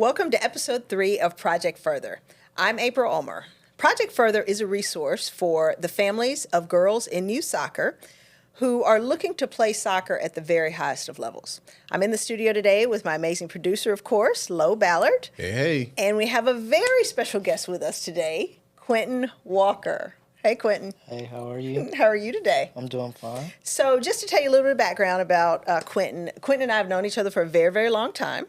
Welcome to episode 3 of Project FurtHER. I'm April Ulmer. Project FurtHER is a resource for the families of girls in youth soccer who are looking to play soccer at the very highest of levels. I'm in the studio today with my amazing producer, of course, Lo Ballard. Hey. And we have a very special guest with us today, Quintin Walker. Hey, Quintin. Hey, how are you? How are you today? I'm doing fine. So just to tell you a little bit of background about Quintin. Quintin and I have known each other for a very, very long time.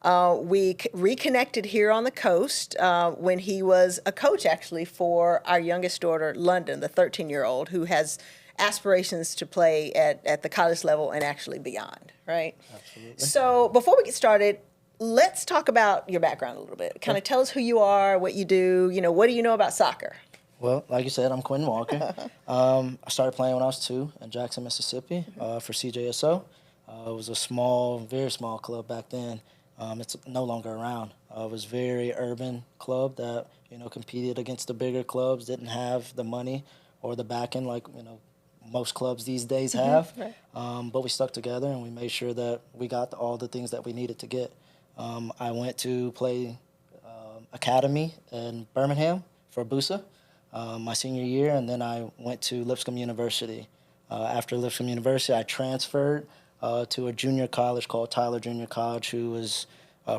We reconnected here on the coast when he was a coach, actually, for our youngest daughter, London, the 13-year-old, who has aspirations to play at the college level and actually beyond, right? Absolutely. So before we get started, let's talk about your background a little bit. Kind of tell us who you are, what you do, what do you know about soccer? Well, like you said, I'm Quintin Walker. I started playing when I was 2 in Jackson, Mississippi for CJSO. It was a small, very small club back then. It's no longer around. It was a very urban club that, competed against the bigger clubs, didn't have the money or the backing like, most clubs these days have. Right. But we stuck together and we made sure that we got all the things that we needed to get. I went to play academy in Birmingham for Busa my senior year, and then I went to Lipscomb University. After Lipscomb University, I transferred to a junior college called Tyler Junior College, who was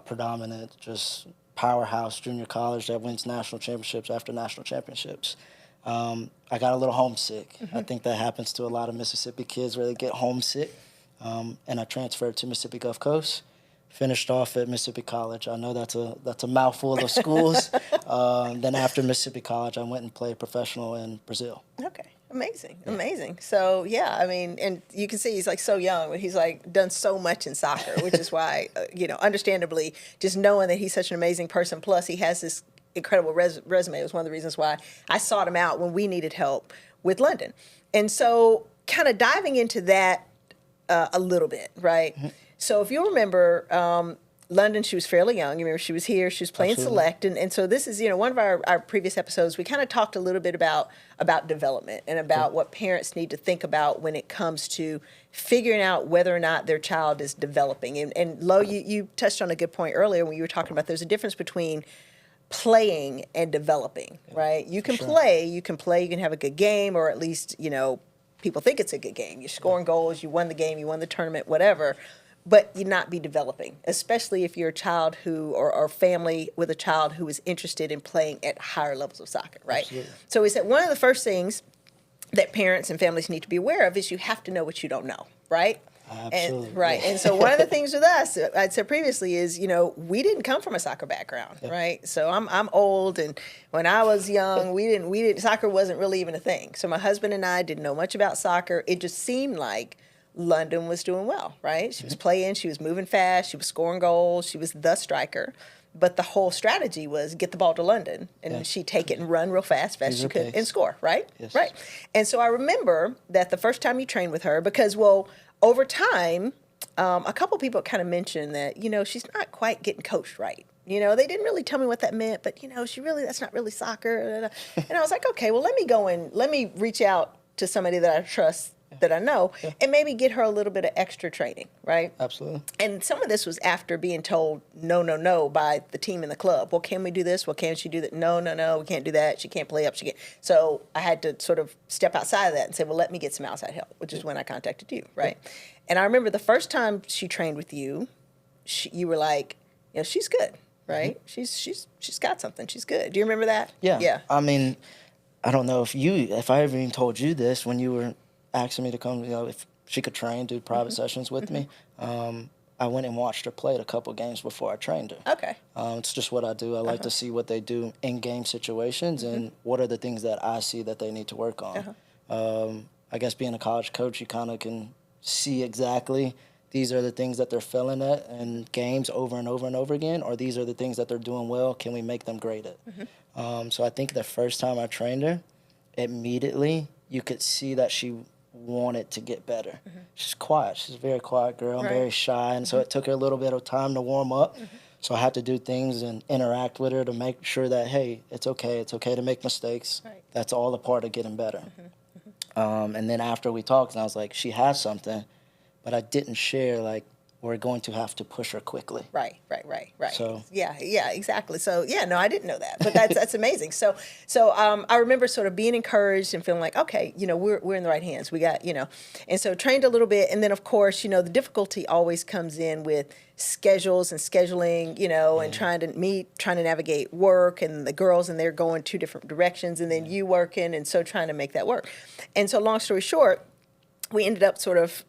predominant, just powerhouse junior college that wins national championships after national championships. I got a little homesick. I think that happens to a lot of Mississippi kids where they get homesick. And I transferred to Mississippi Gulf Coast, finished off at Mississippi College. I know that's a mouthful of schools. Then after Mississippi College, I went and played professional in Brazil. Okay. Amazing. So, yeah, I mean, and you can see he's like so young, but he's like done so much in soccer, which is why, understandably, just knowing that he's such an amazing person, plus he has this incredible resume was one of the reasons why I sought him out when we needed help with London. And so kind of diving into that a little bit, right? Mm-hmm. So if you remember, London, she was fairly young. You remember she was here, she was playing Absolutely. select. And so this is, one of our previous episodes, we kind of talked a little bit about development and about what parents need to think about when it comes to figuring out whether or not their child is developing. And Lo, you touched on a good point earlier when you were talking about there's a difference between playing and developing, right? You can play, you can have a good game, or at least, people think it's a good game. You're scoring goals, you won the game, you won the tournament, whatever, but you not be developing, especially if you're a child or family with a child who is interested in playing at higher levels of soccer, right? Absolutely. So we said one of the first things that parents and families need to be aware of is you have to know what you don't know, right? Absolutely. And, right. And so one of the things with us, I'd said previously, is, we didn't come from a soccer background, right? So I'm old, and when I was young, soccer wasn't really even a thing. So my husband and I didn't know much about soccer. It just seemed like London was doing well, right? She was playing, she was moving fast, she was scoring goals, she was the striker. But the whole strategy was get the ball to London, and she'd take it and run real fast as she could, and score, right? Yes. Right. And so I remember that the first time you trained with her, because, over time, a couple people kind of mentioned that, she's not quite getting coached right. They didn't really tell me what that meant, but, that's not really soccer. And I was like, okay, well, let me reach out to somebody that I trust, that I know, and maybe get her a little bit of extra training, right? Absolutely. And some of this was after being told no by the team in the club. Well, can we do this? Well, can she do that? No, we can't do that. She can't play up. So I had to sort of step outside of that and say, well, let me get some outside help, which is when I contacted you, right? And I remember the first time she trained with you, you were like, she's good, right? Mm-hmm. She's got something. She's good. Do you remember that? Yeah. I mean, I don't know if I ever even told you this when you were asking me to come, if she could train, do private sessions with me. I went and watched her play a couple games before I trained her. Okay. It's just what I do. I like to see what they do in game situations and what are the things that I see that they need to work on. I guess being a college coach, you kind of can see exactly these are the things that they're failing at in games over and over and over again, or these are the things that they're doing well. Can we make them great at? So I think the first time I trained her, immediately you could see that she wanted to get better. She's quiet. She's a very quiet girl, very shy, and so it took her a little bit of time to warm up. So I had to do things and interact with her to make sure that, hey, it's okay. It's okay to make mistakes. Right. That's all a part of getting better. And then after we talked, and I was like, she has something, but I didn't share, like, we're going to have to push her quickly. Right. So Yeah, exactly. So yeah, no, I didn't know that, but that's amazing. So I remember sort of being encouraged and feeling like, okay, we're in the right hands. We got, and so trained a little bit, and then of course, the difficulty always comes in with schedules and scheduling, and trying to navigate work and the girls, and they're going two different directions, and then you working, and so trying to make that work. And so long story short, we ended up sort of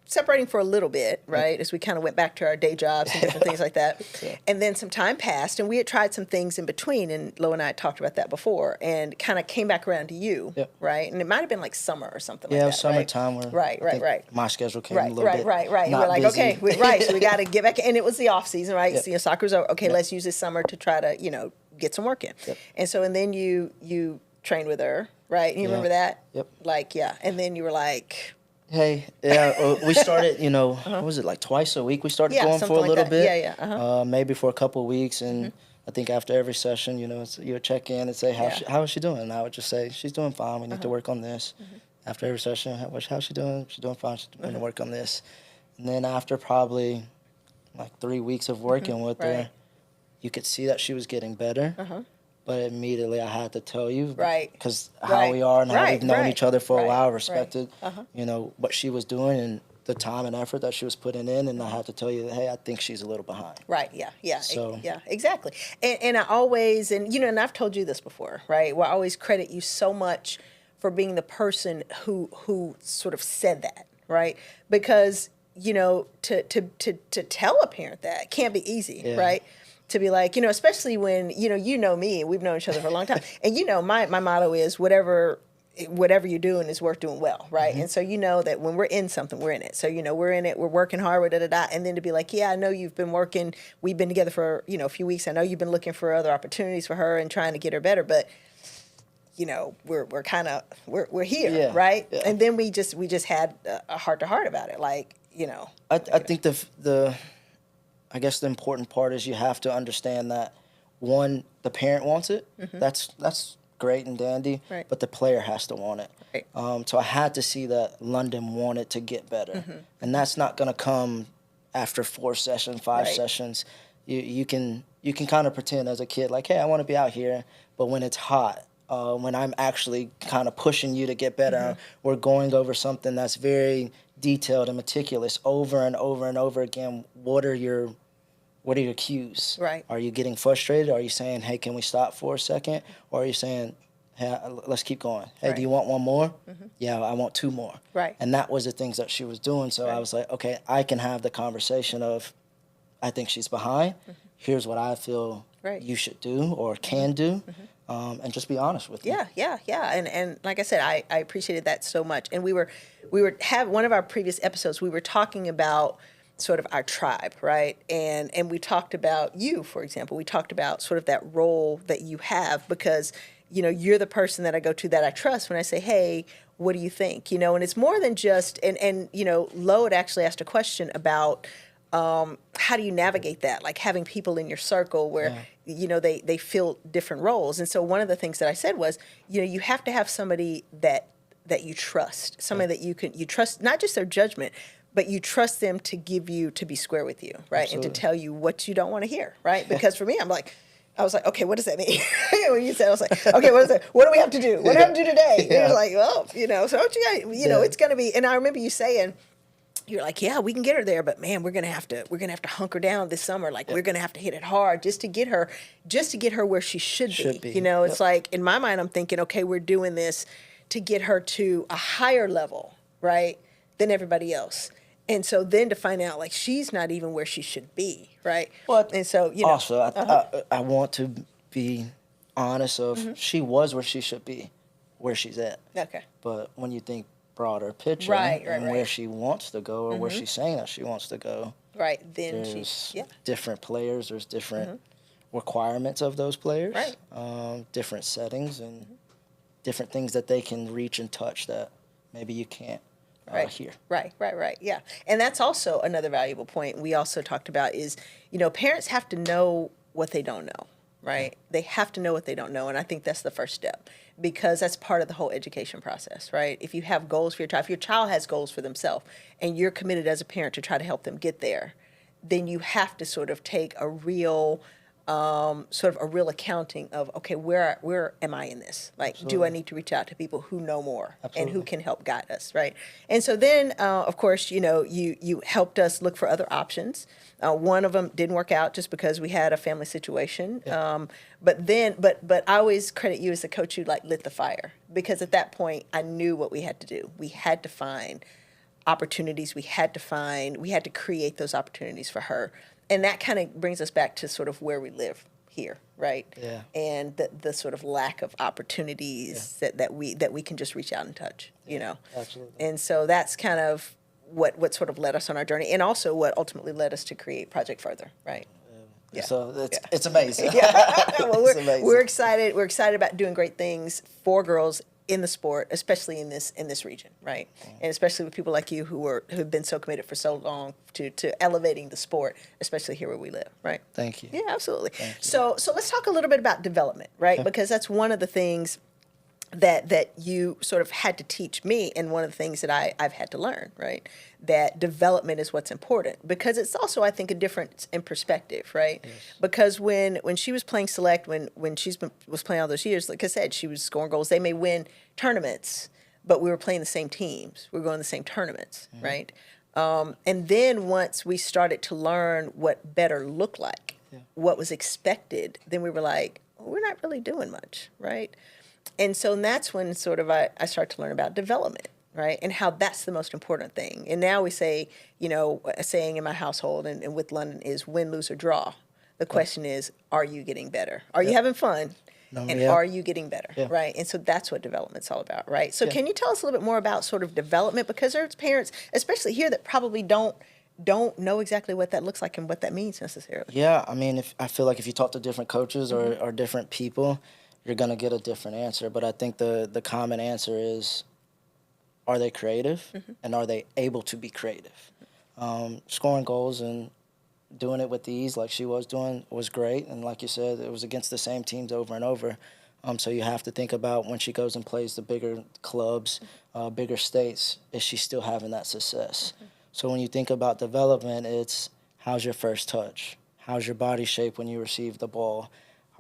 separating for a little bit, right, as we kind of went back to our day jobs and different things like that. Yeah. And then some time passed, and we had tried some things in between, and Lo and I had talked about that before, and kind of came back around to you, Yep. right? And it might have been like summer or something yeah, like it that, was summertime where Right. my schedule came a Right, little bit right. And not we're like, busy. okay, right, so we got to get back, and it was the off season, right? Yep. So, soccer's over. Okay, Yep. let's use this summer to try to, get some work in. Yep. And then you trained with her, right? And you Yeah. remember that? Yep. Like, yeah. And then you were like, Hey, yeah, we started, what was it, like twice a week? We started Yeah, going for something a like little that. bit. Yeah. Maybe for a couple of weeks, and I think after every session, you would check in and say, Yeah. how is she doing? And I would just say, she's doing fine. We need to work on this. After every session, how's she doing? She's doing fine. She's going to work on this. And then after probably like 3 weeks of working with her, Right. you could see that she was getting better. But immediately I had to tell you, Right. Because Right. how we are and how Right, we've known right, each other for right, a while, right. respected, what she was doing and the time and effort that she was putting in, and I had to tell you that, hey, I think she's a little behind. Right. Yeah. So- Yeah. Exactly. And I always, and I've told you this before, right? Well, I always credit you so much for being the person who sort of said that, right? Because to tell a parent that can't be easy, Yeah. right? To be like, especially when you know me, we've known each other for a long time, and my motto is whatever you're doing is worth doing well, right? And so that when we're in something, we're in it. So we're in it, we're working hard, and then to be like, yeah, I know you've been working, we've been together for a few weeks. I know you've been looking for other opportunities for her and trying to get her better, but we're kind of we're here, Yeah, right? yeah. And then we just had a heart to heart about it, like I think I guess the important part is you have to understand that, one, the parent wants it. That's great and dandy, Right. but the player has to want it. Right. So I had to see that London wanted to get better, and that's not going to come after 4 sessions, 5 Right. sessions. You can kind of pretend as a kid like, hey, I want to be out here, but when it's hot, when I'm actually kind of pushing you to get better, we're going over something that's very detailed and meticulous over and over and over again. What are your cues? Right. Are you getting frustrated? Are you saying, hey, can we stop for a second? Or are you saying, hey, let's keep going. Hey, Right. do you want one more? Yeah, I want 2 more. Right. And that was the things that she was doing. So I Right. was like, okay, I can have the conversation of, I think she's behind. Here's what I feel Right. you should do or can do. And just be honest with you. Yeah. And like I said, I appreciated that so much. And we were one of our previous episodes, we were talking about sort of our tribe, right? And we talked about you, for example. We talked about sort of that role that you have because, you're the person that I go to that I trust when I say, hey, what do you think? And it's more than just, and Lo had actually asked a question about how do you navigate that? Like having people in your circle where, they fill different roles. And so one of the things that I said was, you have to have somebody that you trust, somebody that you trust, not just their judgment, but you trust them to be square with you, right? Absolutely. And to tell you what you don't want to hear, right? Because for me, I was like, okay, what does that mean? When you said, I was like, okay, what is that? What do we have to do? What do we have to do today? And you're like, well, so don't you guys, it's going to be, and I remember you saying, you're like, yeah, we can get her there, but man, we're gonna have to hunker down this summer. Like we're gonna have to hit it hard just to get her where she should be. It's like in my mind, I'm thinking, okay, we're doing this to get her to a higher level, right, than everybody else. And so then to find out like she's not even where she should be, right? But and so also, I want to be honest of she was where she should be, where she's at. Okay. But when you think broader picture Right, and where right. she wants to go or where she's saying that she wants to go, Right. Then there's different players, there's different requirements of those players, Right. different settings and different things that they can reach and touch that maybe you can't here. Right. Yeah. And that's also another valuable point we also talked about is, parents have to know what they don't know, right? They have to know what they don't know, and I think that's the first step, because that's part of the whole education process, right? If you have goals for your child, if your child has goals for themselves, and you're committed as a parent to try to help them get there, then you have to sort of take a real sort of a real accounting of, okay, where am I in this? Like, do I need to reach out to people who know more and who can help guide us, right? And so then, of course, you helped us look for other options. One of them didn't work out just because we had a family situation. But I always credit you as the coach who like lit the fire, because at that point I knew what we had to do. We had to find opportunities. We had to create those opportunities for her. And that kind of brings us back to sort of where we live here, right? Yeah. And the sort of lack of opportunities that we can just reach out and touch, Absolutely. And so that's kind of what sort of led us on our journey, and also what ultimately led us to create Project FurtHER, right? Yeah. So it's amazing. Well, It's amazing. we're excited. We're excited about doing great things for girls in the sport, especially in this region, right? And especially with people like you who've been so committed for so long to elevating the sport, especially here where we live, right? Thank you. Yeah, absolutely. Thank you. So let's talk a little bit about development, right? Okay. Because that's one of the things that you sort of had to teach me, and one of the things that I've had to learn, right? That development is what's important, because it's also, I think, a difference in perspective, right? Yes. Because when she was playing select, when was playing all those years, like I said, she was scoring goals. They may win tournaments, but we were playing the same teams. We were going to the same tournaments, right? And then once we started to learn what better looked like, what was expected, then we were like, well, we're not really doing much, right? And so that's when sort of I started to learn about development, right? And how that's the most important thing. And now we say, a saying in my household and with London is win, lose, or draw. The question is, are you getting better? Are you having fun? And are you getting better, right? And so that's what development's all about, right? So can you tell us a little bit more about sort of development? Because there's parents, especially here, that probably don't know exactly what that looks like and what that means necessarily. Yeah, I mean, I feel like if you talk to different coaches or different people, you're going to get a different answer. But I think the common answer is, are they creative? And are they able to be creative? Scoring goals and doing it with ease like she was doing was great. And like you said, it was against the same teams over and over. So you have to think about when she goes and plays the bigger clubs, bigger states, is she still having that success? So when you think about development, it's how's your first touch? How's your body shape when you receive the ball?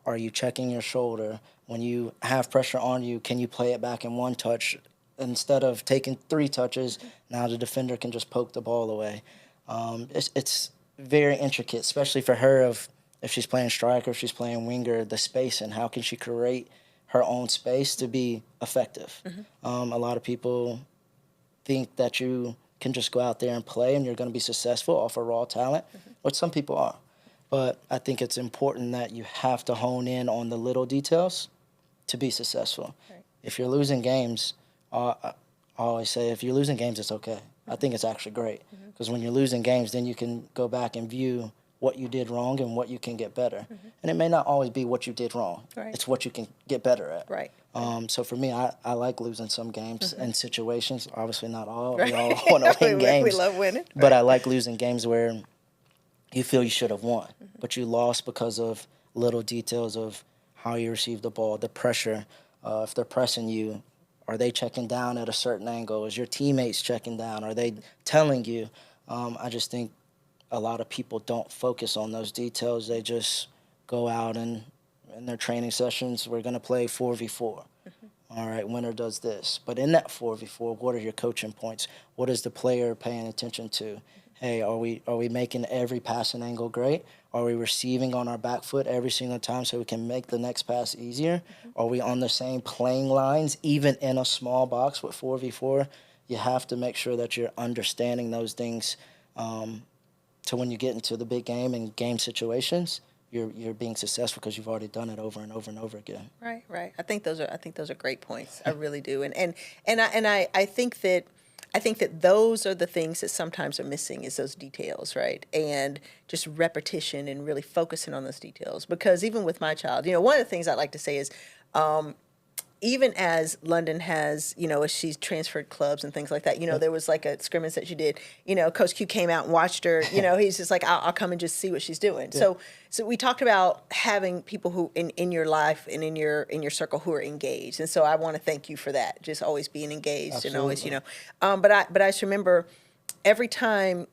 Are you checking your shoulder? When you have pressure on you, can you play it back in one touch? Instead of taking 3 touches, now the defender can just poke the ball away. It's very intricate, especially for her if she's playing striker, if she's playing winger, the space and how can she create her own space to be effective. A lot of people think that you can just go out there and play and you're going to be successful off of raw talent, which some people are. But I think it's important that you have to hone in on the little details to be successful. Right. If you're losing games, I always say if you're losing games, it's okay. I think it's actually great because when you're losing games, then you can go back and view what you did wrong and what you can get better. And it may not always be what you did wrong. Right. It's what you can get better at. Right. So for me, I like losing some games and situations. Obviously not all. Right. We all want to win games. We love winning. But I like losing games where you feel you should have won, but you lost because of little details of how you receive the ball, the pressure. If they're pressing you, are they checking down at a certain angle? Is your teammates checking down? Are they telling you? I just think a lot of people don't focus on those details. They just go out and in their training sessions, we're going to play 4v4. All right, winner does this. But in that 4v4, what are your coaching points? What is the player paying attention to? Hey, are we making every passing angle great? Are we receiving on our back foot every single time so we can make the next pass easier? Are we on the same playing lines, even in a small box with 4v4? You have to make sure that you're understanding those things so when you get into the big game and game situations, you're being successful because you've already done it over and over and over again. Right, right. I think those are great points. I really do. And I think that those are the things that sometimes are missing is those details, right? And just repetition and really focusing on those details. Because even with my child, one of the things I like to say is, even as London has, as she's transferred clubs and things like that, there was like a scrimmage that she did, Coach Q came out and watched her, he's just like, I'll come and just see what she's doing. So we talked about having people who in your life and in your circle who are engaged. And so I want to thank you for that. Just always being engaged. Absolutely. And always, but I just remember every time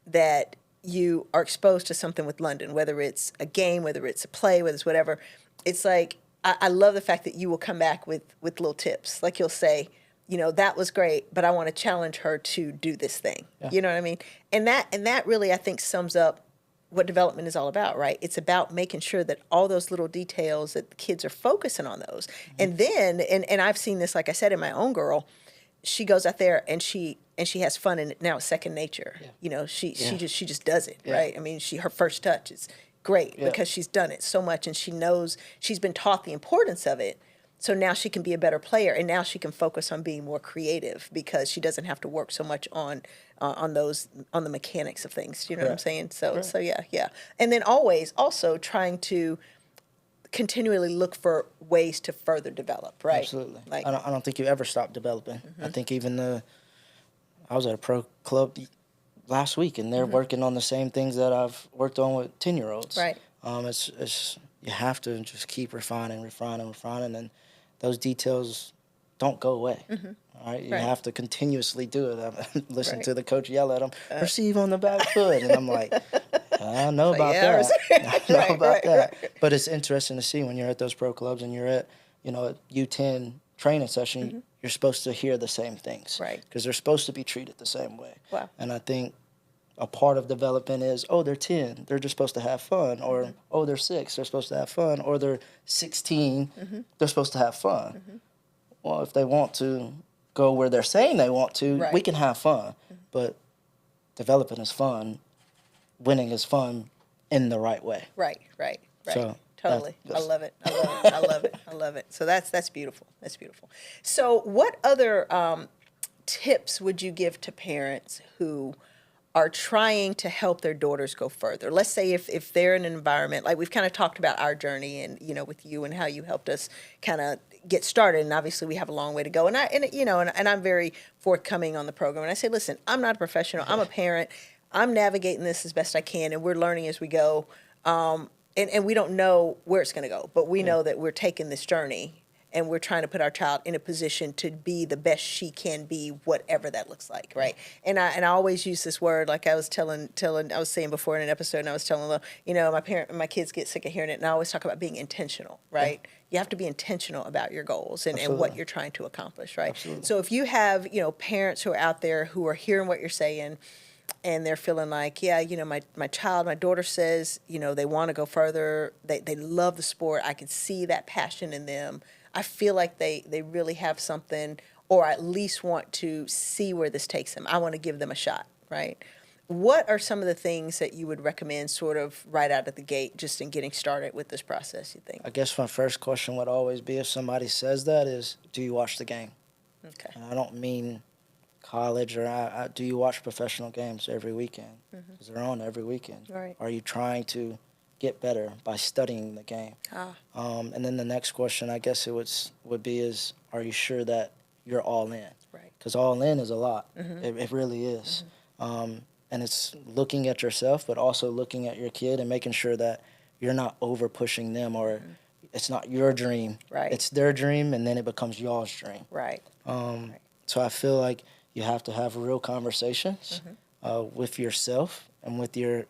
that you are exposed to something with London, whether it's a game, whether it's a play, whether it's whatever, it's like, I love the fact that you will come back with little tips. Like you'll say, that was great, but I want to challenge her to do this thing. Yeah. You know what I mean? And that really, I think, sums up what development is all about, right? It's about making sure that all those little details, that the kids are focusing on those. Mm-hmm. And then, and I've seen this, like I said, in my own girl, she goes out there and she has fun, and now it's second nature. Yeah. She just does it, right? I mean, her first touch is great because she's done it so much, and she knows, she's been taught the importance of it. So now she can be a better player, and now she can focus on being more creative because she doesn't have to work so much on the mechanics of things. You know what I'm saying? So yeah. And then always also trying to continually look for ways to further develop, right? Absolutely. Like, I don't think you ever stop developing. Mm-hmm. I think even I was at a pro club last week, and they're working on the same things that I've worked on with 10-year-olds. Right. It's you have to just keep refining, and those details don't go away. Mm-hmm. All right, you have to continuously do it. Listen to the coach yell at them, receive on the back foot, and I'm like, I know about that. I know about that. But it's interesting to see when you're at those pro clubs and you're at, a U10 training session, you're supposed to hear the same things, right? Because they're supposed to be treated the same way. Wow. And I think a part of development is, they're 10, they're just supposed to have fun, or they're 6, they're supposed to have fun, or they're 16, they're supposed to have fun. Mm-hmm. Well, if they want to go where they're saying they want to, we can have fun. But developing is fun, winning is fun in the right way. Right. So totally. I love it. I love it. So that's beautiful. That's beautiful. So what other tips would you give to parents who are trying to help their daughters go further? Let's say if they're in an environment, like we've kind of talked about our journey and, with you and how you helped us kind of get started. And obviously we have a long way to go. And I'm very forthcoming on the program. And I say, listen, I'm not a professional. I'm a parent. I'm navigating this as best I can, and we're learning as we go. And we don't know where it's going to go, but we know that we're taking this journey, and we're trying to put our child in a position to be the best she can be, whatever that looks like, right? And I always use this word, like I was I was saying before in an episode, and I was telling them, my kids get sick of hearing it, and I always talk about being intentional, right? Yeah. You have to be intentional about your goals and what you're trying to accomplish, right? Absolutely. So if you have, parents who are out there who are hearing what you're saying, and they're feeling like, my daughter says, they want to go further. They love the sport. I can see that passion in them. I feel like they really have something, or at least want to see where this takes them. I want to give them a shot, right? What are some of the things that you would recommend sort of right out of the gate just in getting started with this process, you think? I guess my first question would always be, if somebody says that, is, do you watch the game? Okay. And I don't mean college, or do you watch professional games every weekend? Because they're on every weekend. Right. Are you trying to get better by studying the game? And then the next question, I guess it would be, is, are you sure that you're all in? Right. Because all in is a lot. It really is. And it's looking at yourself, but also looking at your kid and making sure that you're not over pushing them, or it's not your dream. Right. It's their dream, and then it becomes y'all's dream. Right. So I feel like you have to have real conversations with yourself and with your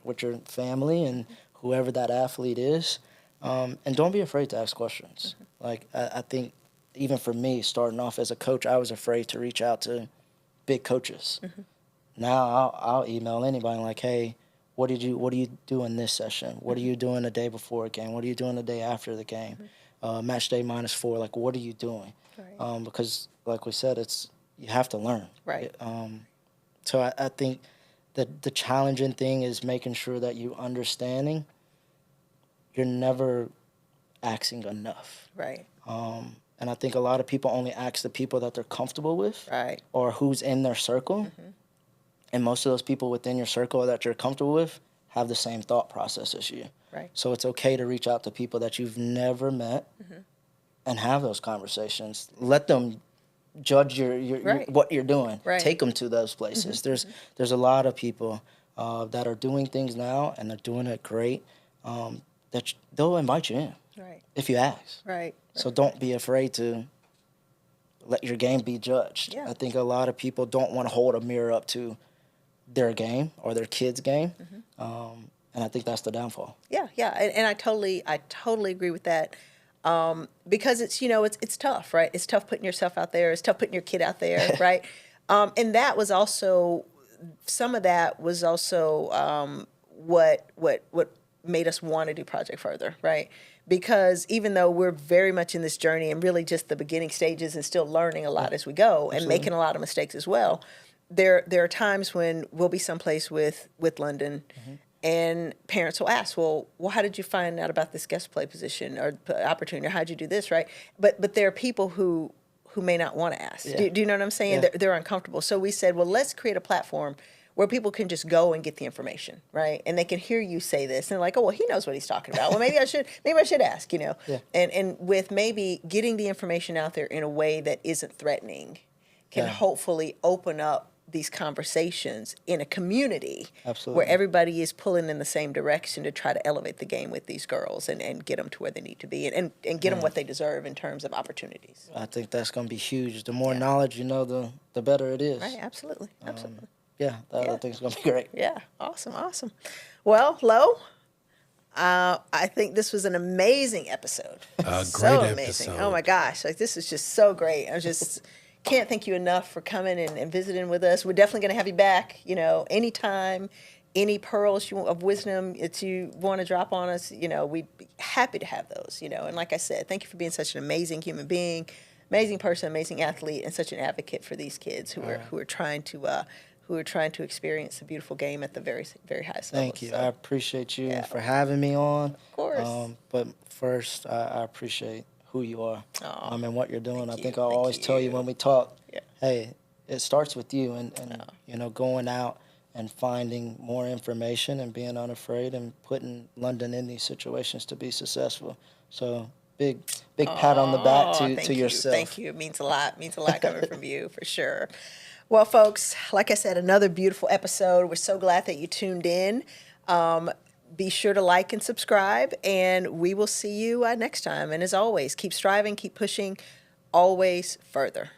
family and whoever that athlete is. And don't be afraid to ask questions. Like, I think even for me, starting off as a coach, I was afraid to reach out to big coaches. Now I'll email anybody like, hey, what do you do in this session? What are you doing the day before a game? What are you doing the day after the game? Match day -4, like, what are you doing? Right. Because like we said, you have to learn. Right. So I think that the challenging thing is making sure that you understanding you're never asking enough. Right. And I think a lot of people only ask the people that they're comfortable with, right, or who's in their circle. And most of those people within your circle that you're comfortable with have the same thought process as you. Right. So it's okay to reach out to people that you've never met and have those conversations. Let them judge your what you're doing. Right. Take them to those places. There's a lot of people that are doing things now, and they're doing it great. They'll invite you in Right. if you ask. Right. So don't be afraid to let your game be judged. Yeah. I think a lot of people don't want to hold a mirror up to their game or their kid's game, and I think that's the downfall. Yeah, yeah, and I totally agree with that. Because it's, you know, it's tough, right? It's tough putting yourself out there. It's tough putting your kid out there, right? And that was also, some of that was also what made us want to do Project FurtHER, right? Because even though we're very much in this journey and really just the beginning stages and still learning a lot as we go and making a lot of mistakes as well, there are times when we'll be someplace with London. And parents will ask, well, how did you find out about this guest play position or opportunity, or how'd you do this, right? But there are people who may not want to ask. Yeah. Do you know what I'm saying? Yeah. They're uncomfortable. So we said, well, let's create a platform where people can just go and get the information, right? And they can hear you say this, and they're like, oh, well, he knows what he's talking about. Well, maybe I should ask, you know? Yeah. And with maybe getting the information out there in a way that isn't threatening can hopefully open up these conversations in a community where everybody is pulling in the same direction to try to elevate the game with these girls and get them to where they need to be and get them what they deserve in terms of opportunities. I think that's going to be huge. The more knowledge you know, the better it is. Right, absolutely. I think it's going to be great. Yeah, awesome. Well, Lo, I think this was an amazing episode. Great amazing. episode. Oh my gosh, like this is just so great. I just can't thank you enough for coming and visiting with us. We're definitely going to have you back, you know, anytime, any pearls of wisdom that you want to drop on us, you know, we'd be happy to have those, you know. And like I said, thank you for being such an amazing human being, amazing person, amazing athlete, and such an advocate for these kids who are trying to experience the beautiful game at the very, very highest level. Thank you. I appreciate you for having me on. Of course. But first, I appreciate who you are and what you're doing. I think I Thank always tell you when we talk, Yeah. hey, it starts with you and you know, going out and finding more information and being unafraid and putting London in these situations to be successful. So big pat on the back to yourself. Thank you. It means a lot. It means a lot coming from you, for sure. Well, folks, like I said, another beautiful episode. We're so glad that you tuned in. Be sure to like and subscribe, and we will see you next time. And as always, keep striving, keep pushing, always further.